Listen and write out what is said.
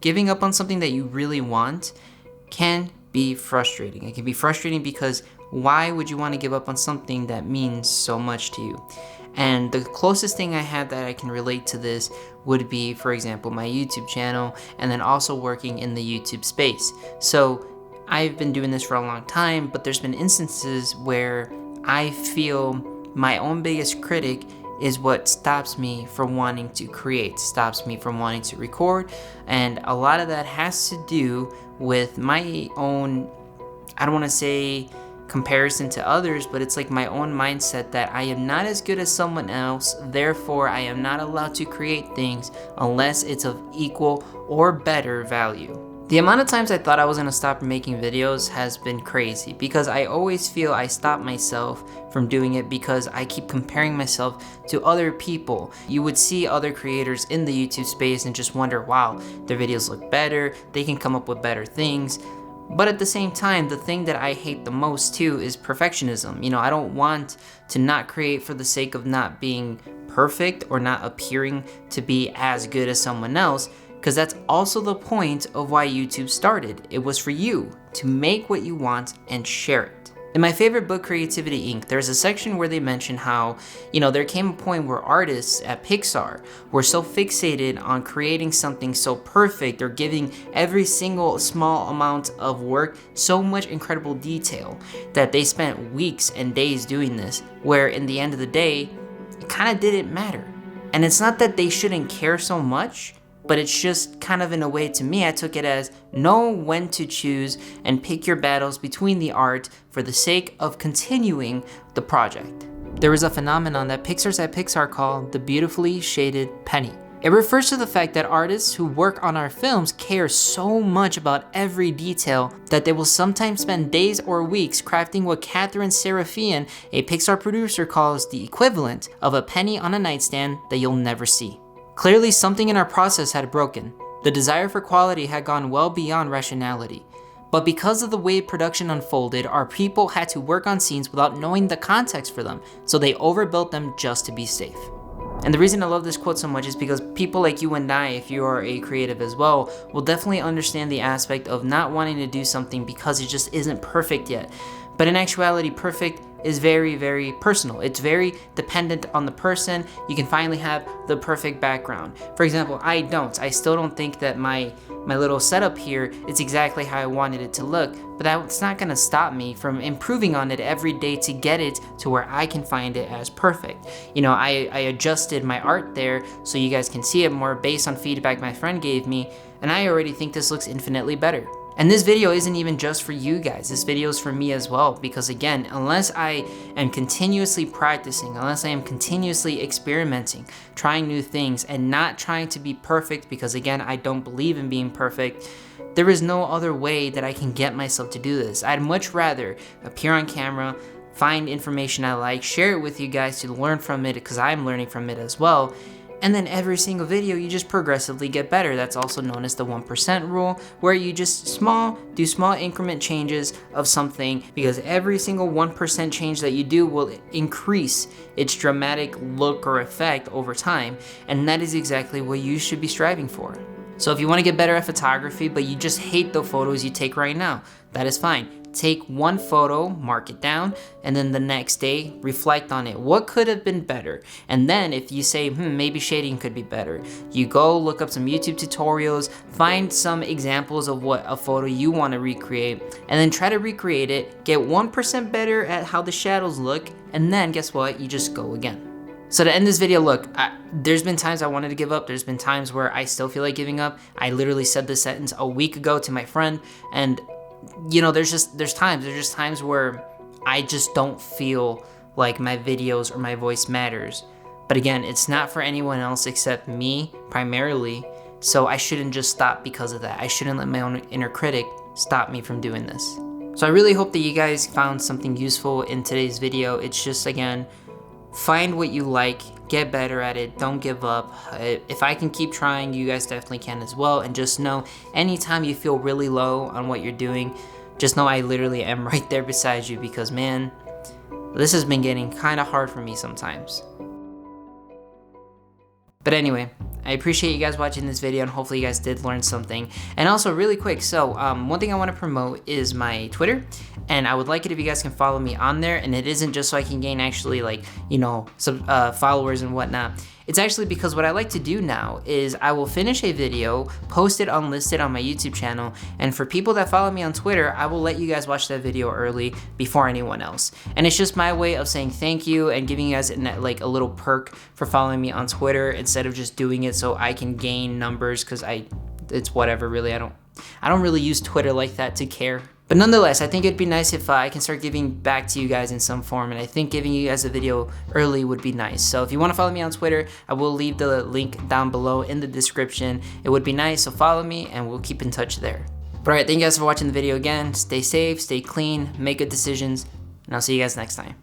giving up on something that you really want can be frustrating. It can be frustrating because why would you want to give up on something that means so much to you? And the closest thing I have that I can relate to this would be, for example, my YouTube channel, and then also working in the YouTube space. So I've been doing this for a long time, but there's been instances where I feel my own biggest critic is what stops me from wanting to create, stops me from wanting to record. And a lot of that has to do with my own, I don't want to say comparison to others, but it's like my own mindset that I am not as good as someone else, therefore I am not allowed to create things unless it's of equal or better value. The amount of times I thought I was going to stop making videos has been crazy because I always feel I stop myself from doing it because I keep comparing myself to other people. You would see other creators in the YouTube space and just wonder, wow, their videos look better, they can come up with better things. But at the same time, the thing that I hate the most too is perfectionism. You know, I don't want to not create for the sake of not being perfect or not appearing to be as good as someone else, because that's also the point of why YouTube started. It was for you to make what you want and share it. In my favorite book, Creativity Inc., there's a section where they mention how, there came a point where artists at Pixar were so fixated on creating something so perfect or giving every single small amount of work so much incredible detail that they spent weeks and days doing this, where in the end of the day, it kind of didn't matter. And it's not that they shouldn't care so much, but it's just kind of in a way, to me, I took it as know when to choose and pick your battles between the art for the sake of continuing the project. There is a phenomenon that Pixars at Pixar call the beautifully shaded penny. It refers to the fact that artists who work on our films care so much about every detail that they will sometimes spend days or weeks crafting what Catherine Serafian, a Pixar producer, calls the equivalent of a penny on a nightstand that you'll never see. Clearly, something in our process had broken. The desire for quality had gone well beyond rationality. But because of the way production unfolded, our people had to work on scenes without knowing the context for them, so they overbuilt them just to be safe. And the reason I love this quote so much is because people like you and I, if you are a creative as well, will definitely understand the aspect of not wanting to do something because it just isn't perfect yet. But in actuality, perfect is very, very personal. It's very dependent on the person. You can finally have the perfect background. For example, I still don't think that my little setup here is exactly how I wanted it to look, but that's not gonna stop me from improving on it every day to get it to where I can find it as perfect. I adjusted my art there so you guys can see it more based on feedback my friend gave me, and I already think this looks infinitely better. And this video isn't even just for you guys, this video is for me as well, because again, unless I am continuously practicing, unless I am continuously experimenting, trying new things, and not trying to be perfect, because again, I don't believe in being perfect, there is no other way that I can get myself to do this. I'd much rather appear on camera, find information I like, share it with you guys to learn from it, because I'm learning from it as well. And then every single video, you just progressively get better. That's also known as the 1% rule, where you just do small increment changes of something, because every single 1% change that you do will increase its dramatic look or effect over time. And that is exactly what you should be striving for. So if you want to get better at photography, but you just hate the photos you take right now, that is fine. Take one photo, mark it down, and then the next day, reflect on it. What could have been better? And then if you say, maybe shading could be better, you go look up some YouTube tutorials, find some examples of what a photo you want to recreate, and then try to recreate it, get 1% better at how the shadows look, and then guess what? You just go again. So to end this video, look, there's been times I wanted to give up. There's been times where I still feel like giving up. I literally said this sentence a week ago to my friend, and there's times where I just don't feel like my videos or my voice matters. But again, it's not for anyone else except me primarily, so I shouldn't just stop because of that. I shouldn't let my own inner critic stop me from doing this. So I really hope that you guys found something useful in today's video. It's just, again, find what you like, get better at it, don't give up. If I can keep trying, you guys definitely can as well. And just know, anytime you feel really low on what you're doing, just know I literally am right there beside you, because man, this has been getting kind of hard for me sometimes. But anyway, I appreciate you guys watching this video, and hopefully you guys did learn something. And also really quick, so one thing I want to promote is my Twitter, and I would like it if you guys can follow me on there. And it isn't just so I can gain actually, like, you know, some followers and whatnot. It's actually because what I like to do now is I will finish a video, post it unlisted on my YouTube channel, and for people that follow me on Twitter, I will let you guys watch that video early before anyone else. And it's just my way of saying thank you and giving you guys like a little perk for following me on Twitter instead of just doing it so I can gain numbers, because it's whatever really. I don't really use Twitter like that to care. But nonetheless, I think it'd be nice if I can start giving back to you guys in some form, and I think giving you guys a video early would be nice. So if you want to follow me on Twitter, I will leave the link down below in the description. It would be nice, so follow me and we'll keep in touch there. But alright, thank you guys for watching the video again. Stay safe, stay clean, make good decisions, and I'll see you guys next time.